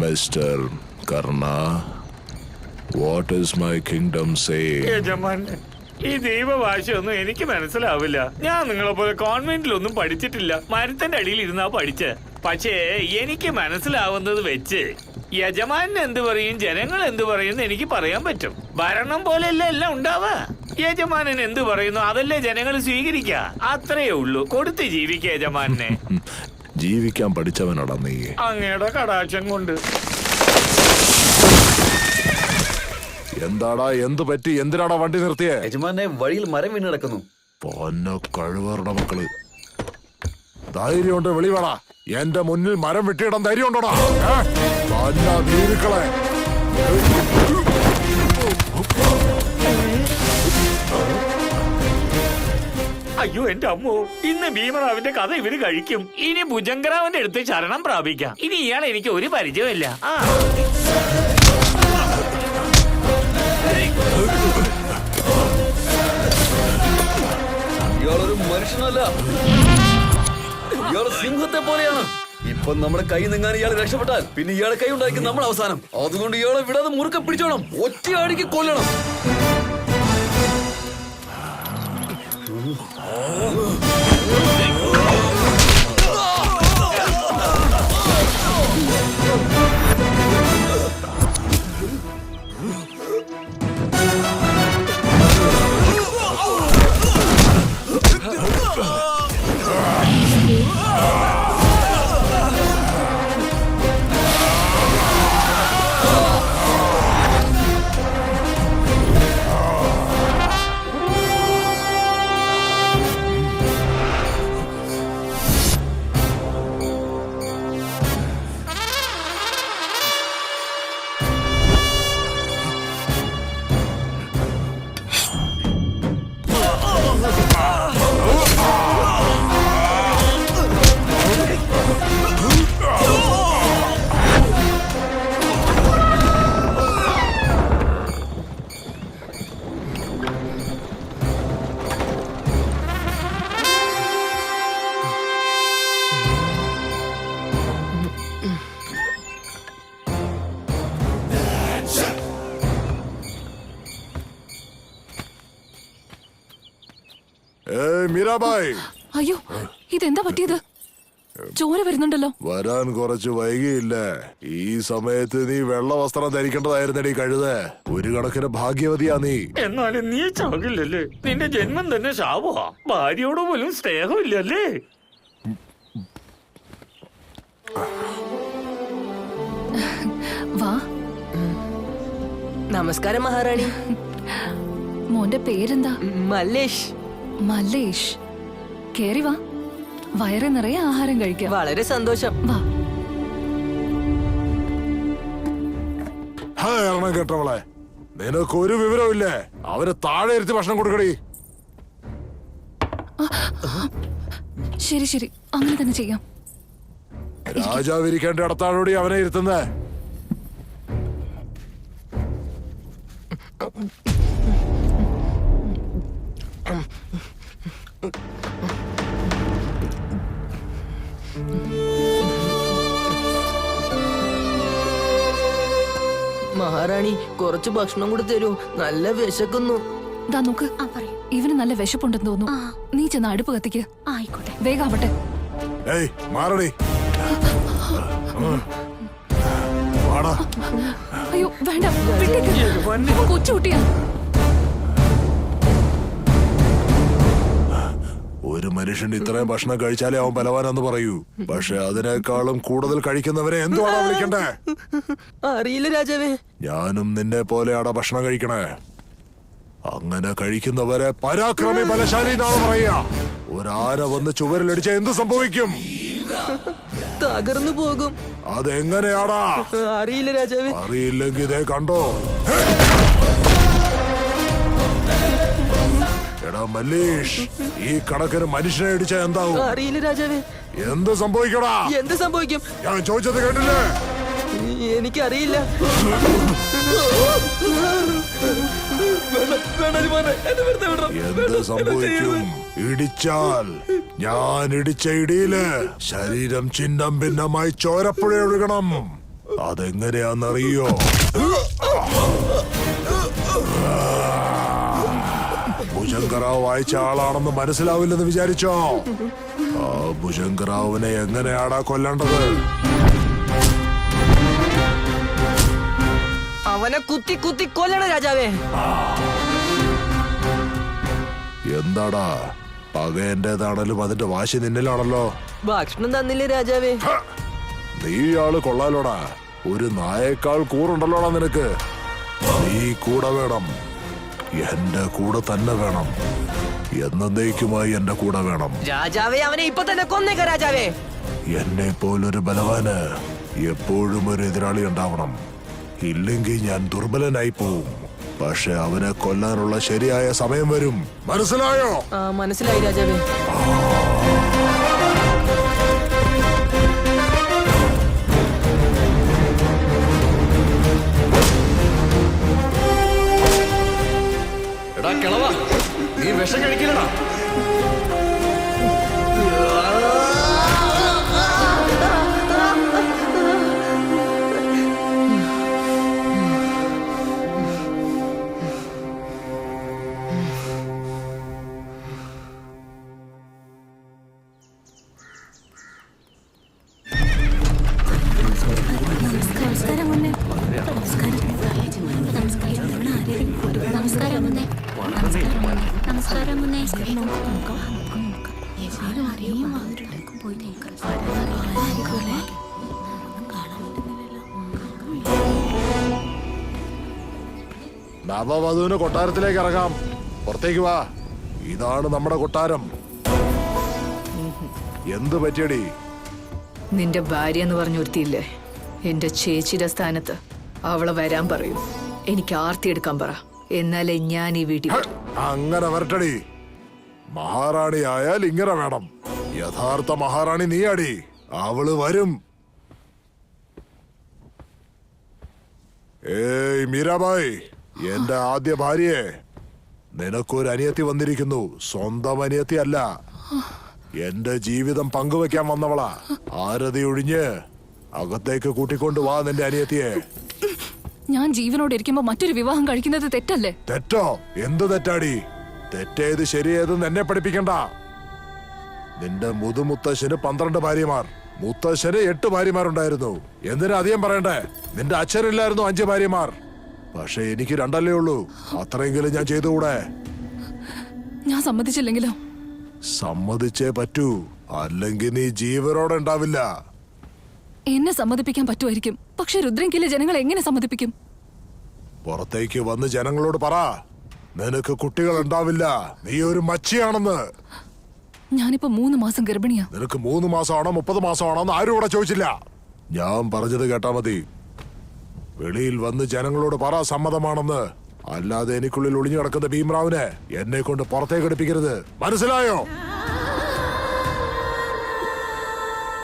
Mister Karna, what is my kingdom saying? യജമാനെ, ഈ ദൈവഭാഷയൊന്നും എനിക്ക് മനസ്സിലാവില്ല. ഞാൻ നിങ്ങളെ പോലെ കോൺവെന്റിലൊന്നും പഠിച്ചിട്ടില്ല. മരത്തിന്റെ അടിയിൽ ഇരുന്നാ പഠിച്ച്. പക്ഷേ എനിക്ക് മനസ്സിലാവുന്നത് വെച്ച് യജമാനൻ എന്ത് പറയും, ജനങ്ങൾ എന്ത് പറയുന്നു എനിക്ക് പറയാൻ പറ്റും. ഭരണം പോലെയല്ല എല്ലാം ഉണ്ടാവുക. യജമാനൻ എന്ത് പറയുന്നു അതല്ലേ ജനങ്ങൾ സ്വീകരിക്ക. അത്രയേ ഉള്ളൂ. കൊടുത്ത് ജീവിക്കുക യജമാനെ. ജീവിക്കാൻ പഠിച്ചവനാടാ നീ. അങ്ങയുടെ കടാക്ഷം കൊണ്ട്. എന്താടാ, എന്ത് പറ്റി? എന്തിനാടാ വണ്ടി നിർത്തിയേ? യജമാനെ, വഴിയിൽ മരം വീണ് കിടക്കുന്നു. പൊന്ന കഴിവറുടെ മക്കള്, ധൈര്യമുണ്ട് വെളിവേടാ. എന്റെ മുന്നിൽ മരം വെട്ടിയിടാൻ ധൈര്യം ഉണ്ടോടാ? നീരുക്കളെ, അയ്യോ എന്റെ അമ്മോ, ഇന്ന് ഭീമറാവിന്റെ കഥ ഇവര് കഴിക്കും. ഇനി ഭുജങ്കരാവിന്റെ അടുത്ത് ശരണം പ്രാപിക്കാം. ഇനി ഇയാൾ എനിക്ക് ഒരു പരിചയമില്ല. ഇയാളൊരു മനുഷ്യനല്ല, ഇയാള് സിംഹത്തെ പോലെയാണ്. ഇപ്പൊ നമ്മുടെ കൈ നിങ്ങാൻ ഇയാൾ രക്ഷപ്പെട്ടാൽ പിന്നെ ഇയാളെ കൈ ഉണ്ടായിരിക്കും നമ്മൾ അവസാനം. അതുകൊണ്ട് ഇയാളെ വിടാതെ മുറുക്കെ പിടിച്ചോണം, ഒറ്റയടിക്ക് കൊല്ലണം. മീരാബായ്, അയ്യോ, ഇതെന്താ പറ്റിയത്? ചോര വരുന്നുണ്ടല്ലോ. വരാൻ കുറച്ച് വൈകിയില്ലേ? ഈ സമയത്ത് നീ വെള്ള വസ്ത്രം ധരിക്കേണ്ടതായിരുന്നടി കഴുത. ഒരു കണക്കിന് ഭാഗ്യവതിയാ നീ. എന്നാലും നീ ചാകില്ലല്ലേ? നിന്റെ ജന്മം തന്നെ ശാപമാ. ഭാര്യയോട് പോലും സ്നേഹമില്ലല്ലേ? വാ. നമസ്കാരം മഹാറാണി. മോന്റെ പേരെന്താ? മല്ലേഷ്. മല്ലേഷ്, കേറി വാ. വയറ് നിറയെ ആഹാരം കഴിക്കാം. വളരെ സന്തോഷം. വാ. എണ്ണം കേട്ടവളെ, നിനക്കൊരു വിവരമില്ലേ? അവര് താഴെ ഇരുത്തി ഭക്ഷണം കൊടുക്കടി. ശരി ശരി, അങ്ങനെ തന്നെ ചെയ്യാം. രാജാവ് ഇരിക്കേണ്ട ഇടത്താഴോടി അവനെ ഇരുത്തുന്നേ. മഹാറാണി, കുറച്ച് ഭക്ഷണം കൂടെ തരൂ, നല്ല വിശക്കുന്നു. ദാ നോക്ക്, ഇവന് നല്ല വിശപ്പുണ്ടെന്ന് തോന്നുന്നു. നീ ചെന്ന് അടുപ്പ് കത്തിക്ക്. ആയിക്കോട്ടെ. വേഗം ആവട്ടെ. ഏയ് മാറടി. അയ്യോ വേണ്ട, കൊച്ചുകുട്ടിയാ. ഒരു മനുഷ്യൻ ഇത്രയും ഭക്ഷണം കഴിച്ചാലേ അവൻ ബലവാനെന്ന് പറയൂ. പക്ഷെ അതിനേക്കാളും കൂടുതൽ കഴിക്കുന്നവരെ എന്തുവാണോ വിളിക്കണ്ടേ? അറിയില്ല രാജാവേ. ഞാനും നിന്നെ പോലെയാടാ ഭക്ഷണം കഴിക്കണേ. അങ്ങനെ കഴിക്കുന്നവരെ പരാക്രമി ബലശാലി എന്നാണ് പറയുക. ഒരാന വന്ന് ചുവരിലടിച്ച എന്ത് സംഭവിക്കും? തകർന്നു പോകും. അതെങ്ങനെയാടാ? അറിയില്ല രാജാവേ. അറിയില്ലെങ്കിൽ ഇതേ കണ്ടോ. എടാ മല്ലേഷ്, ഈ കണക്കിന് മനുഷ്യനെ ഇടിച്ച എന്താവും? അറിയില്ല രാജാവേ. എന്ത് സംഭവിക്കടാ? എന്ത് സംഭവിക്കും? ഞാൻ ചോദിച്ചത് കേട്ടില്ലേ? എനിക്കറിയില്ല. എന്ത് സംഭവിക്കും ഇടിച്ചാൽ? ഞാൻ ഇടിച്ച ഇടിയില് ശരീരം ചിഹ്നം ഭിന്നമായി ചോരപ്പുഴ ഒഴുകണം. അതെങ്ങനെയാന്നറിയോ? ഭുജങ്കറാവ് വായിച്ച ആളാണെന്ന് മനസ്സിലാവില്ലെന്ന് വിചാരിച്ചോ? ആ ഭുജങ്കറാവിനെ എങ്ങനെയാടാ കൊല്ലേണ്ടത്? അവനെ കുത്തി കുത്തി കൊല്ലണം രാജാവേ. എന്താടാ പക എന്റേതാണേലും അതിന്റെ വാശി നിന്നിലാണല്ലോ. ഭക്ഷണം തന്നില്ലേ രാജാവേ? നീ ആള് കൊള്ളാലോടാ. ഒരു നായേക്കാൾ കൂറുണ്ടല്ലോടാ നിനക്ക്. നീ കൂടെ വേണം, എന്റെ കൂടെ തന്നെ വേണം, എന്നേക്കുമായി എന്റെ കൂടെ വേണം. രാജാവേ അവനെ ഇപ്പൊ തന്നെ കൊന്നേക്ക രാജാവേ. എന്നെ പോലൊരു ബലവാന് എപ്പോഴും ഒരു എതിരാളി ഉണ്ടാവണം. ഇല്ലെങ്കിൽ ഞാൻ ദുർബലനായി പോവും. പക്ഷെ അവനെ കൊല്ലാനുള്ള ശരിയായ സമയം വരും. മനസ്സിലായോ? മനസ്സിലായി രാജാവേ. എടാ കിളവാ, നീ വിഷം കഴിക്കില്ലടാ. നവവധുവിന് കൊട്ടാരത്തിലേക്ക് ഇറങ്ങാം. പുറത്തേക്ക് വാ. ഇതാണ് നമ്മുടെ കൊട്ടാരം. എന്ത് പറ്റിയടി? നിന്റെ ഭാര്യ എന്ന് പറഞ്ഞൊരുത്തിയില്ലേ, എന്റെ ചേച്ചിയുടെ സ്ഥാനത്ത് അവളെ വരാൻ പറയൂ. എനിക്ക് ആർത്തി എടുക്കാൻ പറ, എന്നാലേ ഞാൻ ഈ വീട്ടിൽ വരൂ. അങ്ങനെ വരട്ടടി. മഹാറാണി ആയാൽ ഇങ്ങനെ വേണം. യഥാർത്ഥ മഹാറാണി നീയാടി. അവള് വരും. ഏയ് മീരാബായ്, എന്റെ ആദ്യ ഭാര്യയെ, നിനക്കൊരു അനിയത്തി വന്നിരിക്കുന്നു. സ്വന്തം അനിയത്തി അല്ല, എന്റെ ജീവിതം പങ്കുവെക്കാൻ വന്നവളാ. ആരതി ഒഴിഞ്ഞ് അകത്തേക്ക് കൂട്ടിക്കൊണ്ട് വാ നിന്റെ അനിയത്തിയെ. ഞാൻ ജീവനോടെ ഇരിക്കുമ്പോ മറ്റൊരു വിവാഹം കഴിക്കുന്നത് തെറ്റല്ലേ? തെറ്റോ? എന്ത് തെറ്റാടി? തെറ്റേത് ശരിയേതെന്ന് എന്നെ പഠിപ്പിക്കണ്ട. നിന്റെ മുതുമുത്തശ്ശന് 12 ഭാര്യമാർ, മുത്തശ്ശന് 8 ഭാര്യമാരുണ്ടായിരുന്നു. എന്തിനാ അധികം പറയണ്ടേ? നിന്റെ അച്ഛനില്ലായിരുന്നു 5 ഭാര്യമാർ. പക്ഷെ എനിക്ക് 2 ഉള്ളൂ. അത്രയെങ്കിലും ഞാൻ ചെയ്തുകൂടെ? ഞാൻ സമ്മതിച്ചില്ലെങ്കിലോ? സമ്മതിച്ചേ പറ്റൂ, അല്ലെങ്കിൽ നീ ജീവനോടെ ഉണ്ടാവില്ല. എന്നെ സമ്മതിപ്പിക്കാൻ പറ്റുമായിരിക്കും, പക്ഷെ രുദ്രങ്കിലെ ജനങ്ങളെ എങ്ങനെ സമ്മതിപ്പിക്കും? പുറത്തേക്ക് വന്ന് ജനങ്ങളോട് പറ, നിനക്ക് കുട്ടികൾ ഉണ്ടാവില്ല, നീ ഒരു മച്ചിയാണെന്ന്. ഞാനിപ്പോ 3 മാസം ഗർഭിണിയാ. നിനക്ക് 3 മാസമാണോ 30 മാസമാണോ എന്ന് ആരും ഇവിടെ ചോദിച്ചില്ല. ഞാൻ പറഞ്ഞത് കേട്ടാ മതി. വെളിയിൽ വന്ന് ജനങ്ങളോട് പറ സമ്മതമാണെന്ന്. അല്ലാതെ എനിക്കുള്ളിൽ ഒളിഞ്ഞു കിടക്കുന്ന ഭീംറാവിനെ എന്നെ കൊണ്ട് പുറത്തേക്ക് എടുപ്പിക്കരുത്. മനസ്സിലായോ?